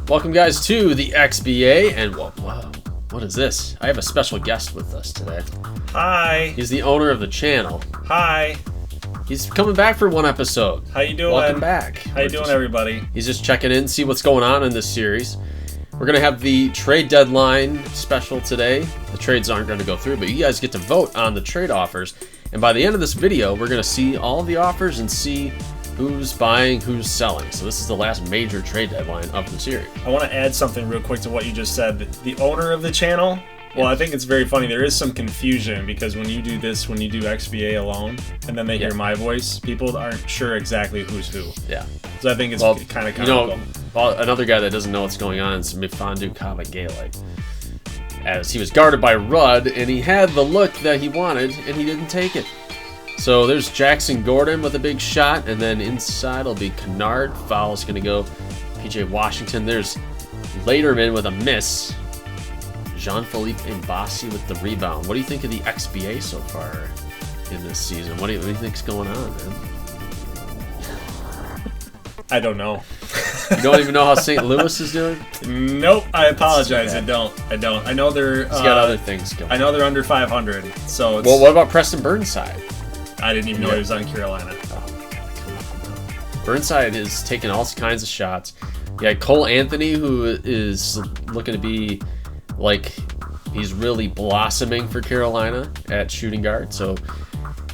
Welcome, guys, to the XBA, and whoa, what is this? I have a special guest with us today. Hi. He's the owner of the channel. Hi. He's coming back for one episode. How you doing? Welcome back. How you doing, everybody? He's just checking in, see what's going on in this series. We're going to have the trade deadline special today. The trades aren't going to go through, but you guys get to vote on the trade offers. And by the end of this video, we're going to see all of the offers and see who's buying, who's selling. So this is the last major trade deadline of the series. I want to add something real quick to what you just said. The owner of the channel, well, I think it's very funny. There is some confusion because when you do this, when you do XBA alone, and then they hear my voice, people aren't sure exactly who's who. Yeah. So I think it's kind of comical. Another guy that doesn't know what's going on is Mifandu Kabagele. As he was guarded by Rudd, and he had the look that he wanted, and he didn't take it. So there's Jackson Gordon with a big shot, and then inside will be Kennard. Foul is going to go PJ Washington. There's Laterman with a miss. Jean-Philippe Mbassi with the rebound. What do you think of the XBA so far in this season? What do you think's going on, man? I don't know. You don't even know how St. Louis is doing? Nope. I apologize. I don't. I know they're. He's got other things going. I know they're under 500. So. It's, well, what about Preston Burnside? I didn't even know he was on Carolina. Oh my God, come on. Burnside is taking all kinds of shots. You got Cole Anthony, who is looking to be like he's really blossoming for Carolina at shooting guard. So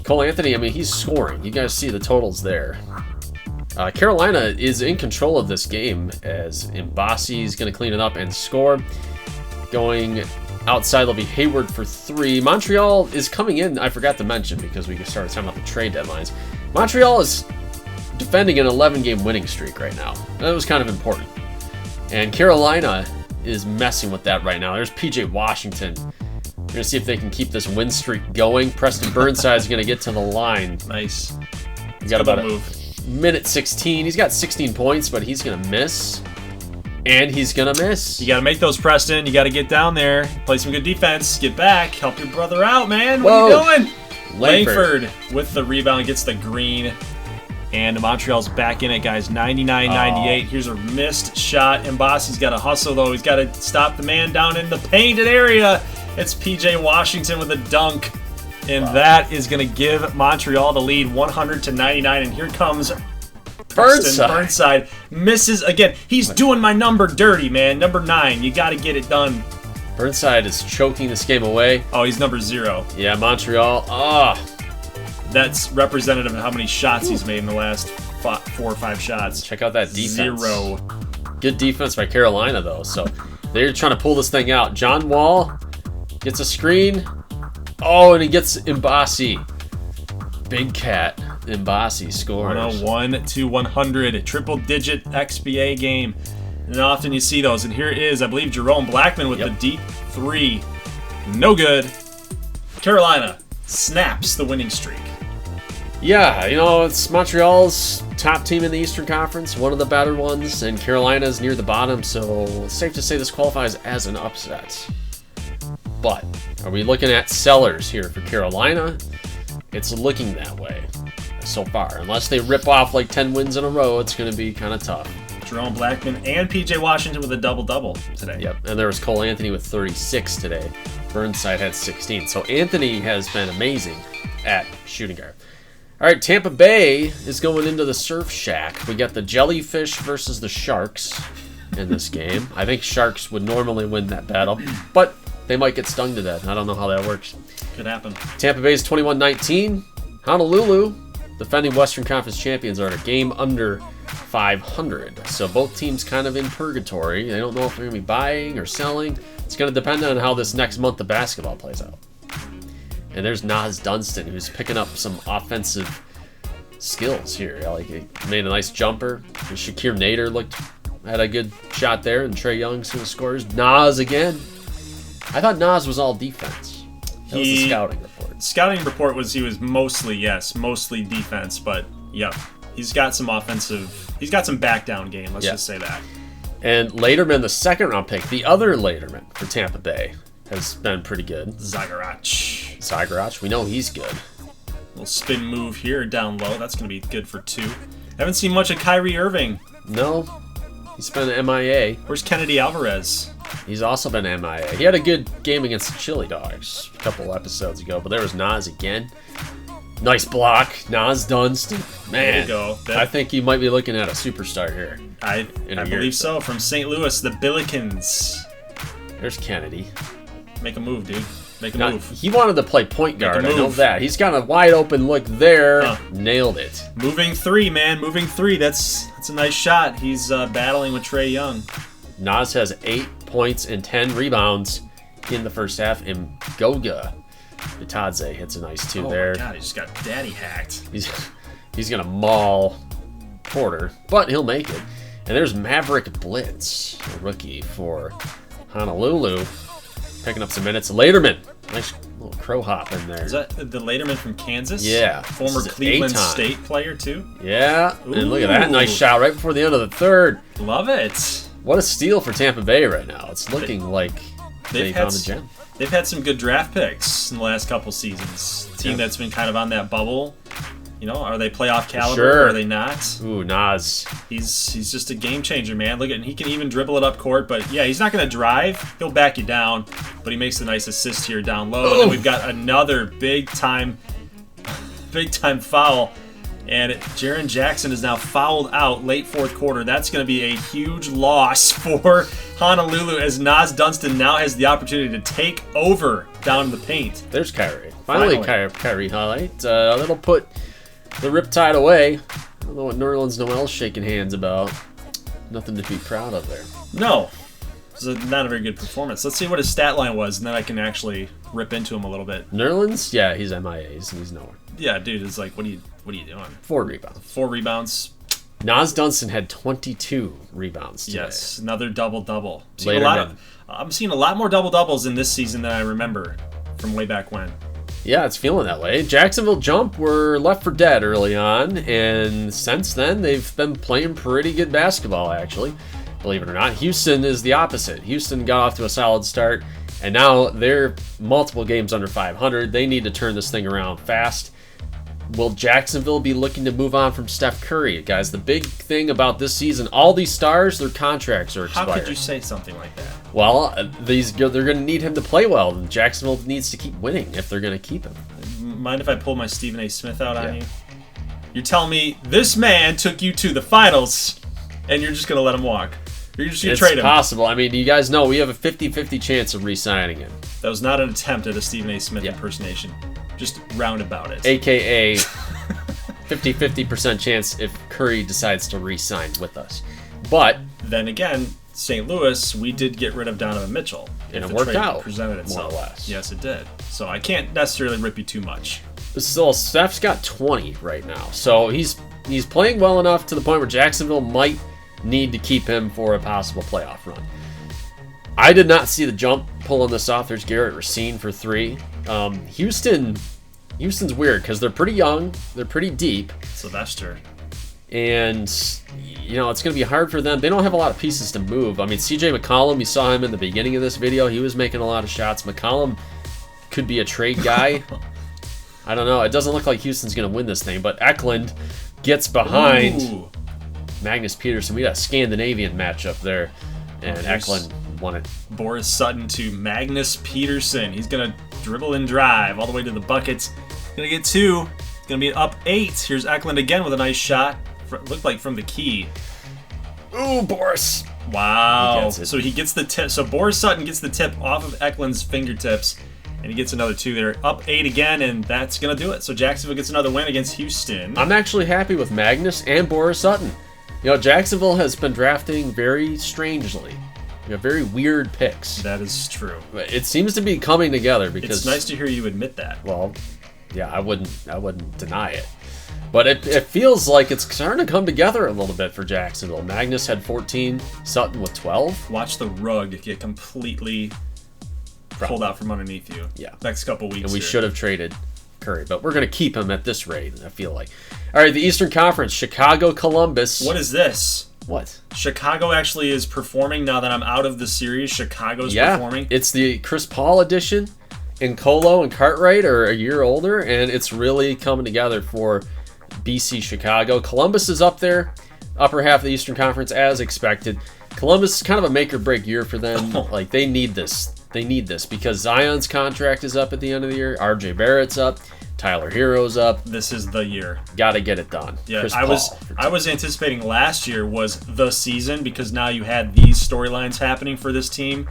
Cole Anthony, I mean, he's scoring. You guys see the totals there. Carolina is in control of this game as Mbassi is going to clean it up and score. Going outside, there'll be Hayward for three. Montreal is coming in. I forgot to mention because we started talking about the trade deadlines. Montreal is defending an 11-game winning streak right now. That was kind of important. And Carolina is messing with that right now. There's PJ Washington. We're going to see if they can keep this win streak going. Preston Burnside is going to get to the line. Nice. He got about a minute 16. He's got 16 points, but he's going to miss. And he's going to miss. You got to make those, Preston. You got to get down there, play some good defense, get back, help your brother out, man. What are you doing? Langford with the rebound, gets the green. And Montreal's back in it, guys. 99-98. Here's a missed shot. Mbassi's got to hustle, though. He's got to stop the man down in the painted area. It's PJ Washington with a dunk. And that is going to give Montreal the lead 100-99. And here comes Burnside. Misses again. He's doing my number dirty, man. Number 9. You got to get it done. Burnside is choking this game away. Oh, he's number 0. Yeah, Montreal. That's representative of how many shots he's made in the last 4 or 5 shots. Check out that defense. 0. Good defense by Carolina, though. So they're trying to pull this thing out. John Wall gets a screen. Oh, and he gets Mbassi. Big cat. Mbassi scores. 101-100. Triple-digit XBA game. And often you see those. And here is, I believe, Jerome Blackman with the deep 3. No good. Carolina snaps the winning streak. Yeah, you know, it's Montreal's top team in the Eastern Conference, one of the better ones, and Carolina's near the bottom, so it's safe to say this qualifies as an upset. But are we looking at sellers here for Carolina? It's looking that way so far. Unless they rip off like 10 wins in a row, it's going to be kind of tough. Jerome Blackman and PJ Washington with a double-double today. Yep, and there was Cole Anthony with 36 today. Burnside had 16. So Anthony has been amazing at shooting guard. All right, Tampa Bay is going into the Surf Shack. We got the Jellyfish versus the Sharks in this game. I think Sharks would normally win that battle, but they might get stung to death. I don't know how that works. Could happen. Tampa Bay is 21-19. Honolulu, defending Western Conference champions, are at a game under 500. So both teams kind of in purgatory. They don't know if they're going to be buying or selling. It's going to depend on how this next month of basketball plays out. And there's Nas Dunstan, who's picking up some offensive skills here. Like, he made a nice jumper. And Shakir Nader had a good shot there, and Trae Young's who scores. Nas again. I thought Nas was all defense. That was the scouting report. Scouting report was he was mostly defense, but yeah, he's got some offensive. He's got some back down game. Let's just say that. And Laterman, the second round pick, the other Laterman for Tampa Bay, has been pretty good. Zagarach. We know he's good. Little spin move here down low. That's going to be good for 2. Haven't seen much of Kyrie Irving. No. He's been MIA. Where's Kennedy Alvarez? He's also been MIA. He had a good game against the Chili Dogs a couple episodes ago, but there was Nas again. Nice block, Nas Dunston. Man, there you go. I think you might be looking at a superstar here. I believe so. From St. Louis, the Billikens. There's Kennedy. Make a move, dude. Make a move. He wanted to play point guard. I know that. He's got a wide open look there. Nailed it. Moving three, man. Moving three. That's a nice shot. He's battling with Trae Young. Nas has 8 points and 10 rebounds in the first half, and Goga Bitadze hits a nice two there. Oh my God, he just got daddy hacked. He's gonna maul Porter, but he'll make it. And there's Maverick Blitz, a rookie for Honolulu, picking up some minutes. Laterman, nice little crow hop in there. Is that the Laterman from Kansas? Yeah. Former Cleveland State player too? Yeah, and look at that nice shot right before the end of the third. Love it. What a steal for Tampa Bay right now. It's looking like they found a gem. They've had some good draft picks in the last couple seasons. Team that's been kind of on that bubble. You know, are they playoff caliber or are they not? Ooh, Nas. He's just a game changer, man. Look at him. He can even dribble it up court, but yeah, he's not going to drive. He'll back you down, but he makes a nice assist here down low. And then we've got another big time foul. And Jaren Jackson is now fouled out late fourth quarter. That's going to be a huge loss for Honolulu as Nas Dunston now has the opportunity to take over down in the paint. There's Kyrie. Finally. Kyrie highlight. That'll put the Riptide away. I don't know what Nerlens Noel's shaking hands about. Nothing to be proud of there. No. It was not a very good performance. Let's see what his stat line was, and then I can actually rip into him a little bit. Nerlens? Yeah, he's MIA. He's nowhere. Yeah, dude, it's like, what are you doing? 4 rebounds. 4 rebounds. Nas Dunston had 22 rebounds today. Yes, another double-double. I'm seeing a lot more double-doubles in this season than I remember from way back when. Yeah, it's feeling that way. Jacksonville Jump were left for dead early on, and since then they've been playing pretty good basketball, actually. Believe it or not. Houston is the opposite. Houston got off to a solid start, and now they're multiple games under 500. They need to turn this thing around fast. Will Jacksonville be looking to move on from Steph Curry? Guys, the big thing about this season, all these stars, their contracts are expired. How could you say something like that? Well, they're going to need him to play well, and Jacksonville needs to keep winning if they're going to keep him. Mind if I pull my Stephen A. Smith out on you? You're telling me this man took you to the finals, and you're just going to let him walk? You're just going to trade him? It's possible. I mean, you guys know we have a 50-50 chance of re-signing him. That was not an attempt at a Stephen A. Smith impersonation. Just round about it. AKA 50% chance if Curry decides to re-sign with us. But then again, St. Louis, we did get rid of Donovan Mitchell. And it worked out, presented itself. More or less. Yes, it did. So I can't necessarily rip you too much. Still, Steph's got 20 right now. So he's playing well enough to the point where Jacksonville might need to keep him for a possible playoff run. I did not see the Jump pulling this off. There's Garrett Racine for 3. Houston's weird because they're pretty young. They're pretty deep. Sylvester. And, you know, it's going to be hard for them. They don't have a lot of pieces to move. I mean, CJ McCollum, you saw him in the beginning of this video. He was making a lot of shots. McCollum could be a trade guy. I don't know. It doesn't look like Houston's going to win this thing. But Eklund gets behind Magnus Peterson. We got a Scandinavian matchup there. And Eklund won it. Boris Sutton to Magnus Peterson. He's going to dribble and drive all the way to the buckets. Going to get 2. It's going to be up 8. Here's Eklund again with a nice shot. Looked like from the key. Ooh, Boris. Wow. So he gets the tip. So Boris Sutton gets the tip off of Eklund's fingertips. And he gets another 2 there. Up 8 again, and that's going to do it. So Jacksonville gets another win against Houston. I'm actually happy with Magnus and Boris Sutton. You know, Jacksonville has been drafting very strangely. You know, very weird picks. That is true. It seems to be coming together because it's nice to hear you admit that. Well, yeah, I wouldn't deny it. But it feels like it's starting to come together a little bit for Jacksonville. Magnus had 14, Sutton with 12. Watch the rug get completely pulled out from underneath you. Yeah. Next couple weeks. And we should have traded Curry, but we're going to keep him at this rate, I feel like. All right, the Eastern Conference, Chicago, Columbus. What is this? What? Chicago actually is performing now that I'm out of the series. Chicago's performing. It's the Chris Paul edition, and Colo and Cartwright are a year older, and it's really coming together for BC Chicago. Columbus is up there. upper half of the Eastern Conference as expected. Columbus is kind of a make or break year for them. Like, they need this. They need this because Zion's contract is up at the end of the year. RJ Barrett's up. Tyler Hero's up. This is the year. Got to get it done. Yeah, I was anticipating last year was the season because now you had these storylines happening for this team.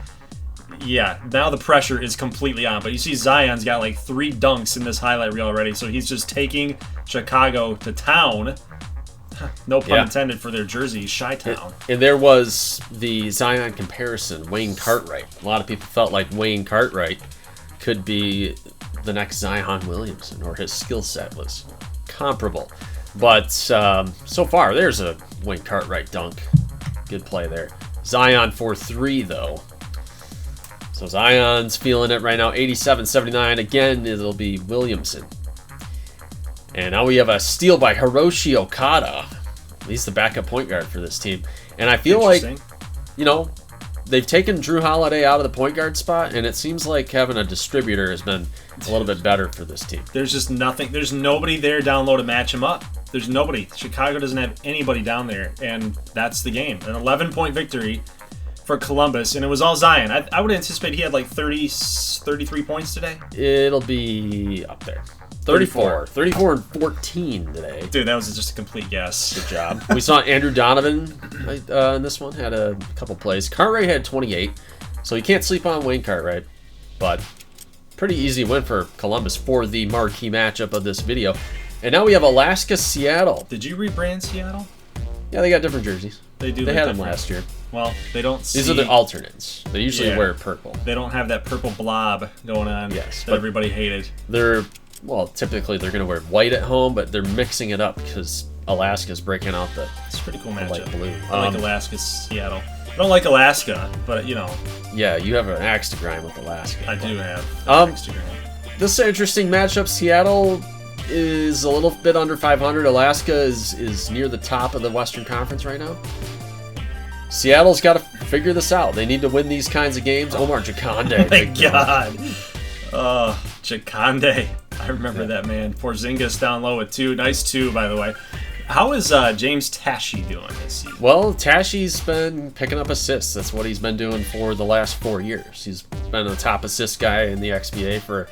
Yeah, now the pressure is completely on. But you see Zion's got like 3 dunks in this highlight reel already, so he's just taking Chicago to town. No pun intended for their jersey, Chi-Town. And there was the Zion comparison, Wayne Cartwright. A lot of people felt like Wayne Cartwright could be the next Zion Williamson, or his skill set was comparable. But so far, there's a Wayne Cartwright dunk. Good play there. Zion for 3, though. So Zion's feeling it right now, 87-79. Again, it'll be Williamson. And now we have a steal by Hiroshi Okada. He's the backup point guard for this team. And I feel like, they've taken Drew Holiday out of the point guard spot, and it seems like having a distributor has been a little bit better for this team. There's just nothing. There's nobody there down low to match him up. There's nobody. Chicago doesn't have anybody down there, and that's the game. An 11-point victory for Columbus, and it was all Zion. I would anticipate he had like 33 points today. It'll be up there. 34 and 14 today. Dude, that was just a complete guess. Good job. We saw Andrew Donovan in this one, had a couple plays. Cartwright had 28, so you can't sleep on Wayne Cartwright, but pretty easy win for Columbus for the marquee matchup of this video. And now we have Alaska-Seattle. Did you rebrand Seattle? Yeah, they got different jerseys. They do. They had them last year. Well, they don't These are the alternates. They usually wear purple. They don't have that purple blob going on that everybody hated. Well, typically they're going to wear white at home, but they're mixing it up because Alaska's breaking out the It's a pretty cool matchup. light blue. I like Alaska, Seattle. I don't like Alaska, but Yeah, you have an axe to grind with Alaska. I do have an axe to grind. This is an interesting matchup. Seattle is a little bit under 500. Alaska is near the top of the Western Conference right now. Seattle's got to figure this out. They need to win these kinds of games. Omar Jaconde. Oh my God. Jaconde. I remember that, man. Porzingis down low with 2. Nice 2, by the way. How is James Tashi doing this season? Well, Tashi's been picking up assists. That's what he's been doing for the last 4 years. He's been the top assist guy in the XBA for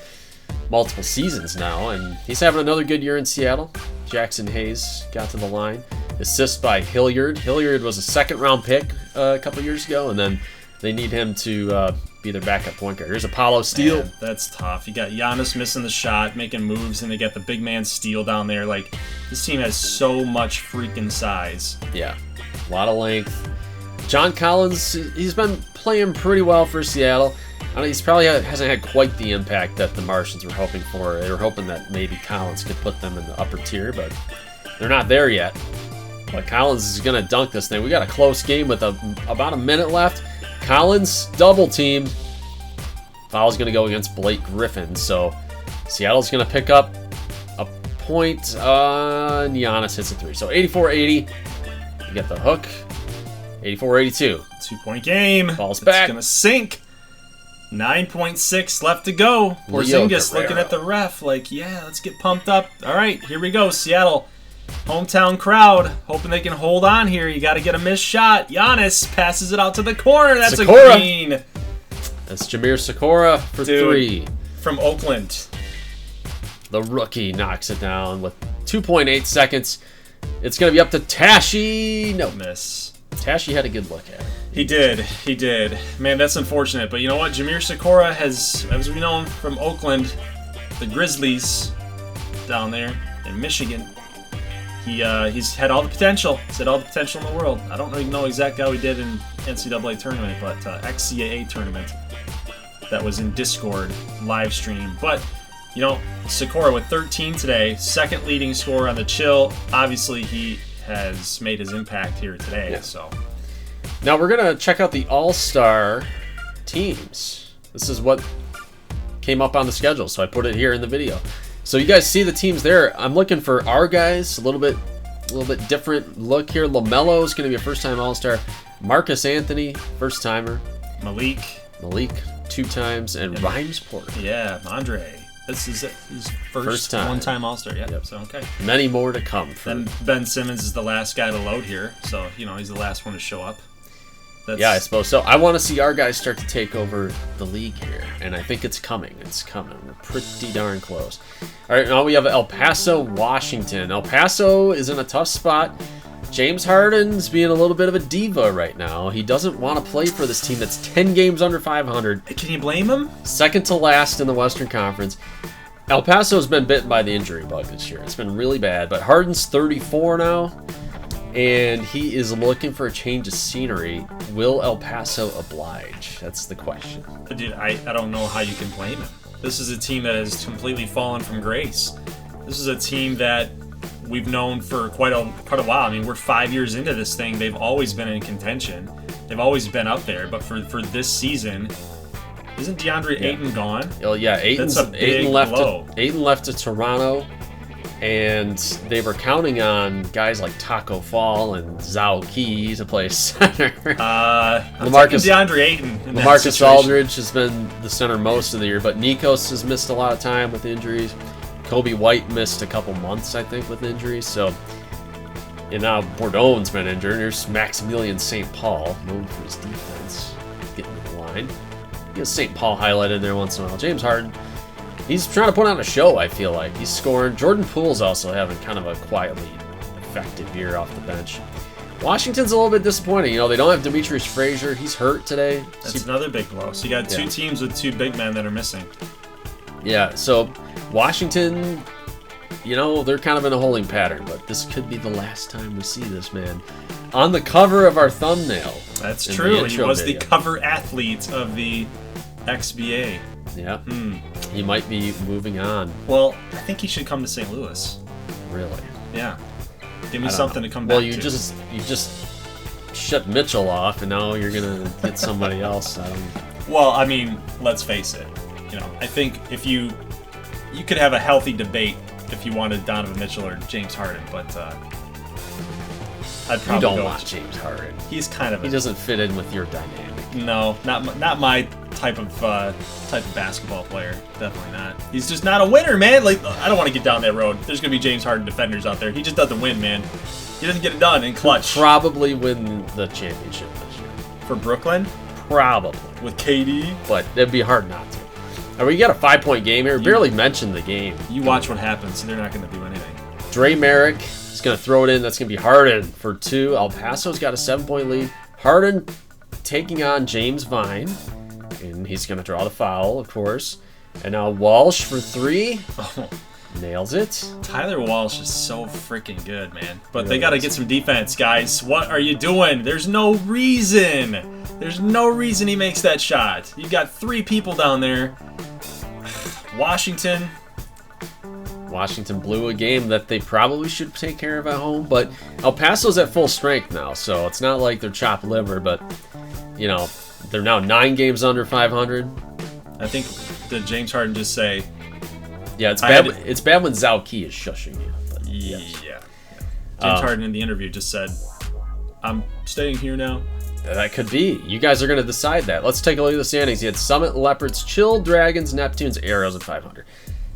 multiple seasons now, and he's having another good year in Seattle. Jackson Hayes got to the line. Assist by Hilliard. Hilliard was a second-round pick a couple years ago, and then they need him to be their backup point guard. Here's Apollo Steele. Man, that's tough. You got Giannis missing the shot, making moves, and they got the big man Steele down there. Like, this team has so much freaking size. Yeah, a lot of length. John Collins, he's been playing pretty well for Seattle. I know he's probably hasn't had quite the impact that the Martians were hoping for. They were hoping that maybe Collins could put them in the upper tier, but they're not there yet. But Collins is going to dunk this thing. We got a close game with about a minute left. Collins double teamed. Foul's going to go against Blake Griffin. So Seattle's going to pick up a point. And Giannis hits a 3. So 84-80. You get the hook. 84-82. 2-point game. Ball's back. It's going to sink. 9.6 left to go. Porzingis looking at the ref like, yeah, let's get pumped up. All right, here we go. Seattle. Hometown crowd, hoping they can hold on here. You got to get a missed shot. Giannis passes it out to the corner. That's Sakura. A green. That's Jameer Sakura for 3. From Oakland. The rookie knocks it down with 2.8 seconds. It's going to be up to Tashi. No miss. Tashi had a good look at it. He did. Man, that's unfortunate. But you know what? Jameer Sakura has, as we know from Oakland, the Grizzlies down there in Michigan. He's had all the potential. He's had all the potential in the world. I don't even know exactly how he did in NCAA tournament, but XBA tournament that was in Discord live stream. But, Sakura with 13 today, second leading scorer on the chill. Obviously, he has made his impact here today. Yeah. So now we're going to check out the All-Star teams. This is what came up on the schedule, so I put it here in the video. So you guys see the teams there. I'm looking for our guys, a little bit different look here. LaMelo is going to be a first-time All-Star. Marcus Anthony, first-timer. Malik 2 times, and Rhymes Porter. Yeah, Andre. This is his first time. one-time All-Star. Yep. So, okay. Many more to come. And Ben Simmons is the last guy to load here. So, he's the last one to show up. Yeah, I suppose so. I want to see our guys start to take over the league here, and I think it's coming. It's coming. We're pretty darn close. All right, now we have El Paso, Washington. El Paso is in a tough spot. James Harden's being a little bit of a diva right now. He doesn't want to play for this team that's 10 games under 500. Can you blame him? Second to last in the Western Conference. El Paso's been bitten by the injury bug this year. It's been really bad, but Harden's 34 now. And he is looking for a change of scenery. Will El Paso oblige? That's the question. Dude, I don't know how you can blame him. This is a team that has completely fallen from grace. This is a team that we've known for quite a while. I mean, we're 5 years into this thing. They've always been in contention. They've always been up there. But for this season, isn't DeAndre Ayton gone? Oh yeah, Ayton left to Toronto. And they were counting on guys like Taco Fall and Zhao Qi to play center. DeAndre Ayton. LaMarcus Aldridge has been the center most of the year, but Nikos has missed a lot of time with injuries. Kobe White missed a couple months, I think, with injuries. So, and now Bourdon's been injured. There's Maximilian St. Paul, known for his defense, getting in the line. He has St. Paul highlighted in there once in a while. James Harden. He's trying to put on a show, I feel like. He's scoring. Jordan Poole's also having kind of a quietly effective year off the bench. Washington's a little bit disappointing. They don't have Demetrius Frazier. He's hurt today. That's another big blow. So you got two teams with two big men that are missing. Yeah, so Washington, they're kind of in a holding pattern, but this could be the last time we see this man on the cover of our thumbnail. That's true. He was the cover athlete of the XBA. Yeah. He might be moving on. Well, I think he should come to St. Louis. Really? Yeah. Give me something to come back to. Well, you just shut Mitchell off, and now you're gonna get somebody else. Well, I mean, let's face it. I think if you could have a healthy debate if you wanted Donovan Mitchell or James Harden, but I'd probably don't want James Harden. He's kind of he doesn't fit in with your dynamic. No, not my type of basketball player. Definitely not. He's just not a winner, man. Like, I don't want to get down that road. There's gonna be James Harden defenders out there. He just doesn't win, man. He doesn't get it done in clutch. He'll probably win the championship this year for Brooklyn. Probably with KD, but it'd be hard not to. All right, we got a 5-point game here. Barely mentioned the game. You watch what happens. They're not going to do anything. Dre Merrick is going to throw it in. That's going to be Harden for 2. El Paso's got a 7-point lead. Harden taking on James Vine, and he's going to draw the foul, of course. And now Walsh for 3. Oh. Nails it. Tyler Walsh is so freaking good, man. But they got to get some defense, guys. What are you doing? There's no reason. There's no reason he makes that shot. You've got 3 people down there. Washington blew a game that they probably should take care of at home, but El Paso's at full strength now, so it's not like they're chopped liver, but, they're now 9 games under 500. I think, did James Harden just say... Yeah, it's bad. It's bad when Zhao Qi is shushing you. But yeah. James Harden in the interview just said, "I'm staying here now." That could be. You guys are going to decide that. Let's take a look at the standings. He had Summit, Leopards, Chill, Dragons, Neptunes, Arrows at 500.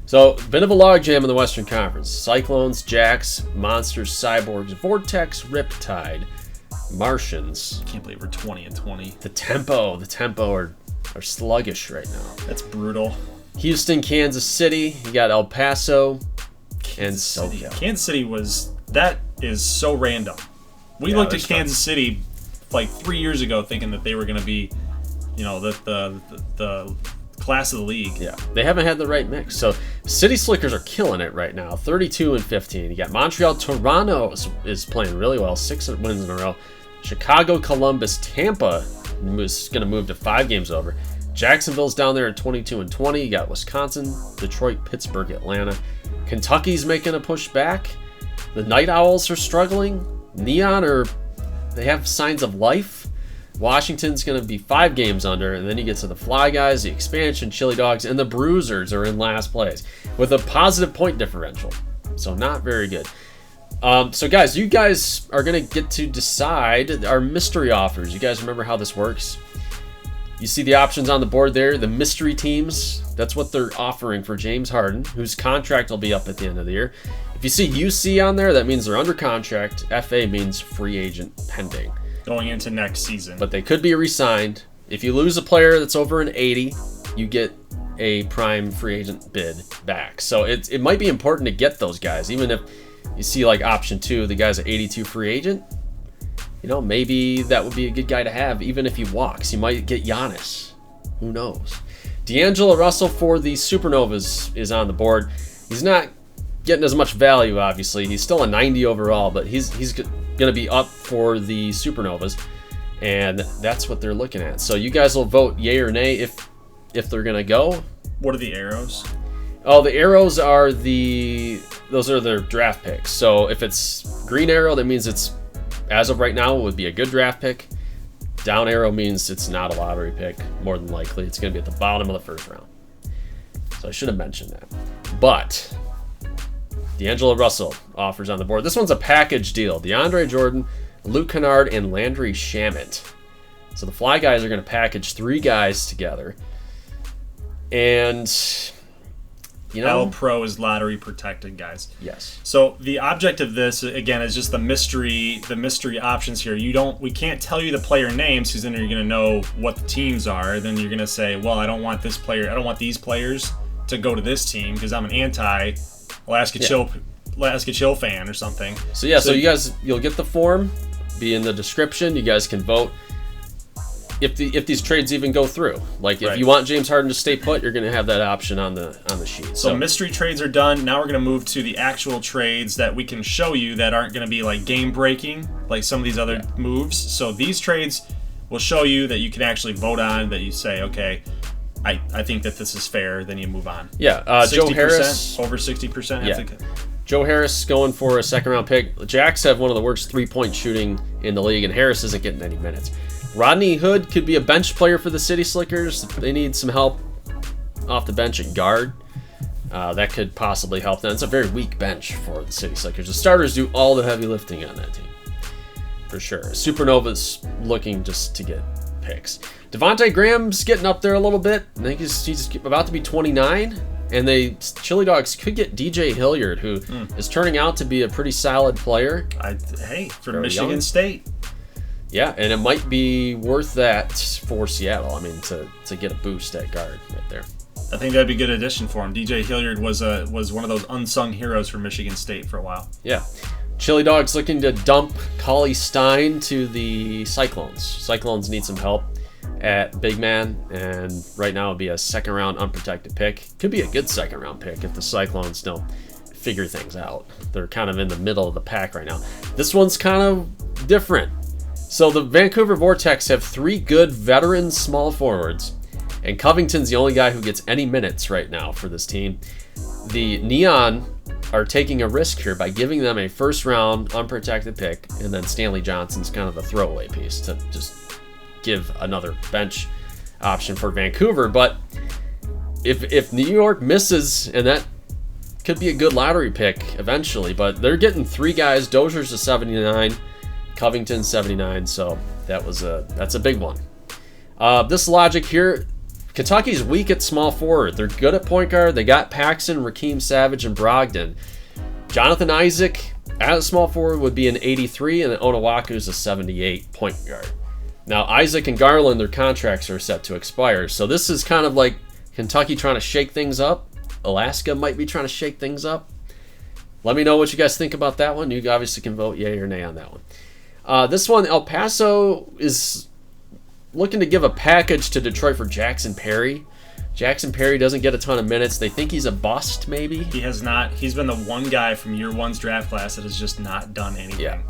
So, bit of a logjam in the Western Conference. Cyclones, Jacks, Monsters, Cyborgs, Vortex, Riptide, Martians. Can't believe we're 20-20. The tempo are sluggish right now. That's brutal. Houston, Kansas City. You got El Paso and SoCal. Kansas City is so random. We looked at Kansas City like 3 years ago thinking that they were going to be, the class of the league. Yeah, they haven't had the right mix. So City Slickers are killing it right now, 32-15. You got Montreal, Toronto is playing really well, 6 wins in a row. Chicago, Columbus, Tampa is going to move to 5 games over. Jacksonville's down there at 22-20. You got Wisconsin, Detroit, Pittsburgh, Atlanta. Kentucky's making a push back. The Night Owls are struggling. Neon they have signs of life. Washington's going to be 5 games under, and then you get to the Fly Guys, the Expansion, Chili Dogs, and the Bruisers are in last place with a positive point differential. So not very good. So guys, you guys are going to get to decide our mystery offers. You guys remember how this works? You see the options on the board there, the mystery teams. That's what they're offering for James Harden, whose contract will be up at the end of the year. If you see UC on there, that means they're under contract. FA means free agent pending. Going into next season. But they could be re-signed. If you lose a player that's over an 80, you get a prime free agent bid back. So it might be important to get those guys, even if you see like option 2, the guy's an 82 free agent. Maybe that would be a good guy to have, even if he walks. You might get Giannis. Who knows? D'Angelo Russell for the Supernovas is on the board. He's not getting as much value, obviously. He's still a 90 overall, but he's going to be up for the Supernovas, and that's what they're looking at. So you guys will vote yay or nay if they're going to go. What are the arrows? Oh, the arrows are those are their draft picks. So if it's green arrow, that means it's, as of right now, it would be a good draft pick. Down arrow means it's not a lottery pick. More than likely, it's going to be at the bottom of the first round. So I should have mentioned that. But D'Angelo Russell offers on the board. This one's a package deal. DeAndre Jordan, Luke Kennard, and Landry Shamet. So the Fly guys are going to package 3 guys together. And, All Pro is lottery protected, guys. Yes. So the object of this, again, is just the mystery options here. We can't tell you the player names, because then you're going to know what the teams are. Then you're going to say, well, I don't want this player. I don't want these players to go to this team because I'm an Alaska Chill fan or something. So you guys, you'll get the form, be in the description. You guys can vote if these trades even go through. Like if you want James Harden to stay put, you're going to have that option on the sheet. So mystery trades are done. Now we're going to move to the actual trades that we can show you that aren't going to be like game breaking like some of these other moves. So these trades will show you that you can actually vote on, that you say, okay, I think that this is fair, then you move on. Yeah, Joe Harris. Over 60%. Yeah. Joe Harris going for a second-round pick. Jacks have one of the worst three-point shooting in the league, and Harris isn't getting any minutes. Rodney Hood could be a bench player for the City Slickers. They need some help off the bench at guard. That could possibly help them. It's a very weak bench for the City Slickers. The starters do all the heavy lifting on that team, for sure. Supernova's looking just to get picks. Devontae Graham's getting up there a little bit. I think he's about to be 29. And the Chili Dogs could get DJ Hilliard, who is turning out to be a pretty solid player. For Michigan State. Yeah, and it might be worth that for Seattle. I mean, to get a boost at guard right there. I think that'd be a good addition for him. DJ Hilliard was one of those unsung heroes for Michigan State for a while. Yeah. Chili Dogs looking to dump Cauley Stein to the Cyclones. Cyclones need some help at big man, and right now it'll be a second-round unprotected pick. Could be a good second-round pick if the Cyclones don't figure things out. They're kind of in the middle of the pack right now. This one's kind of different. So the Vancouver Vortex have 3 good veteran small forwards, and Covington's the only guy who gets any minutes right now for this team. The Neon are taking a risk here by giving them a first-round unprotected pick, and then Stanley Johnson's kind of a throwaway piece to just give another bench option for Vancouver. But if New York misses, and that could be a good lottery pick eventually, but they're getting 3 guys. Dozier's a 79, Covington 79, so that's a big one. This logic here, Kentucky's weak at small forward. They're good at point guard. They got Paxson, Raheem Savage, and Brogdon. Jonathan Isaac as a small forward would be an 83, and Onawaku's a 78 point guard. Now, Isaac and Garland, their contracts are set to expire. So this is kind of like Kentucky trying to shake things up. Alaska might be trying to shake things up. Let me know what you guys think about that one. You obviously can vote yay or nay on that one. This one, El Paso is looking to give a package to Detroit for Jackson Perry. Jackson Perry doesn't get a ton of minutes. They think he's a bust, maybe. He has not. He's been the one guy from year one's draft class that has just not done anything. Yeah.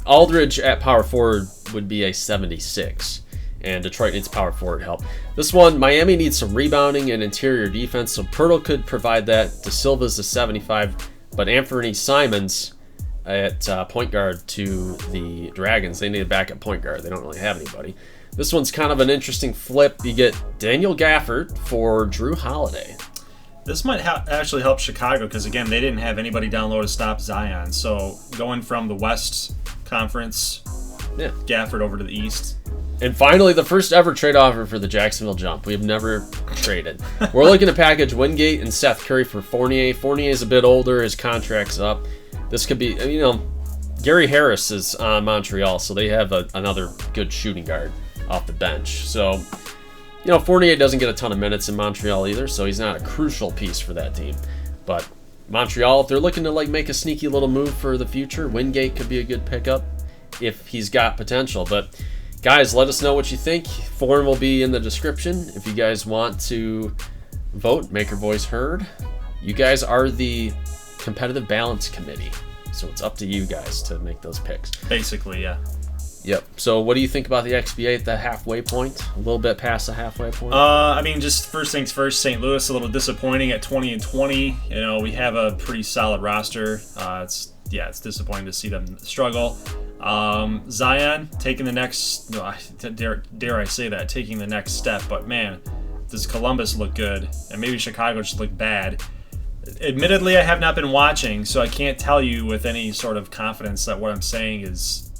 Aldridge at power forward would be a 76, and Detroit needs power forward help. This one, Miami needs some rebounding and interior defense, so Pirtle could provide that. De Silva's a 75, but Anthony Simons at point guard to the Dragons. They need a backup point guard. They don't really have anybody. This one's kind of an interesting flip. You get Daniel Gafford for Drew Holiday. This might actually help Chicago because, again, they didn't have anybody down low to stop Zion. So going from the West Conference, Gafford over to the East, And finally, the first ever trade offer for the Jacksonville Jump. We have never traded. We're looking to package Wingate and Seth Curry for Fournier. Fournier is a bit older. His contract's up. This could be, Gary Harris is on Montreal, so they have another good shooting guard off the bench. So, Fournier doesn't get a ton of minutes in Montreal either, so he's not a crucial piece for that team. But Montreal, if they're looking to make a sneaky little move for the future, Wingate could be a good pickup if he's got potential. But guys, let us know what you think. Form will be in the description. If you guys want to vote, make your voice heard. You guys are the competitive balance committee, so it's up to you guys to make those picks. Basically, yeah. Yep. So what do you think about the XBA at the halfway point? A little bit past the halfway point? Just first things first, St. Louis, a little disappointing at 20-20. We have a pretty solid roster. It's disappointing to see them struggle. Zion taking the next, dare I say that, taking the next step. But man, does Columbus look good? And maybe Chicago just look bad. Admittedly, I have not been watching, so I can't tell you with any sort of confidence that what I'm saying is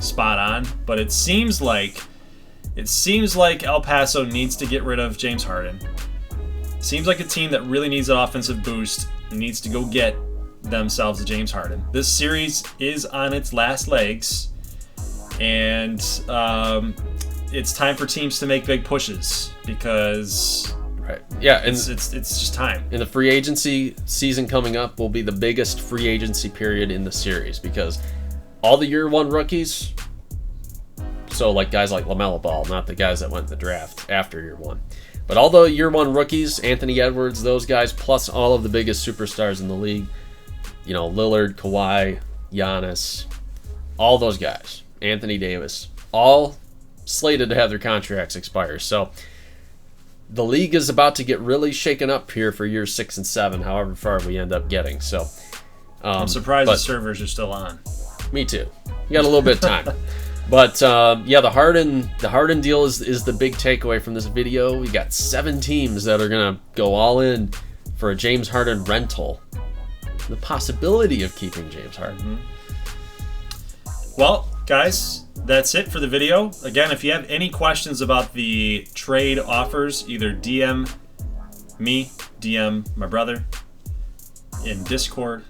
spot on. But it seems like El Paso needs to get rid of James Harden. Seems like a team that really needs an offensive boost and needs to go get themselves a James Harden. This series is on its last legs, and it's time for teams to make big pushes because it's just time. And the free agency season coming up will be the biggest free agency period in the series because all the year one rookies, so guys like LaMelo Ball, not the guys that went in the draft after year one, but all the year one rookies, Anthony Edwards, those guys, plus all of the biggest superstars in the league, Lillard, Kawhi, Giannis, all those guys, Anthony Davis, all slated to have their contracts expire. So the league is about to get really shaken up here for years 6 and 7, however far we end up getting. So I'm surprised the servers are still on. Me too. You got a little bit of time. But the Harden deal is the big takeaway from this video. We got 7 teams that are gonna go all in for a James Harden rental. The possibility of keeping James Harden. Well, guys, that's it for the video. Again, if you have any questions about the trade offers, either DM me, DM my brother in Discord,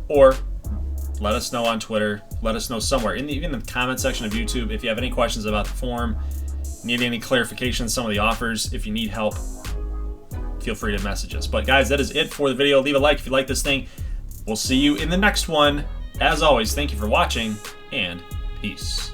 or let us know on Twitter. Let us know somewhere, even in the comment section of YouTube. If you have any questions about the form, need any clarification on some of the offers, if you need help, feel free to message us. But guys, that is it for the video. Leave a like if you like this thing. We'll see you in the next one. As always, thank you for watching, and peace.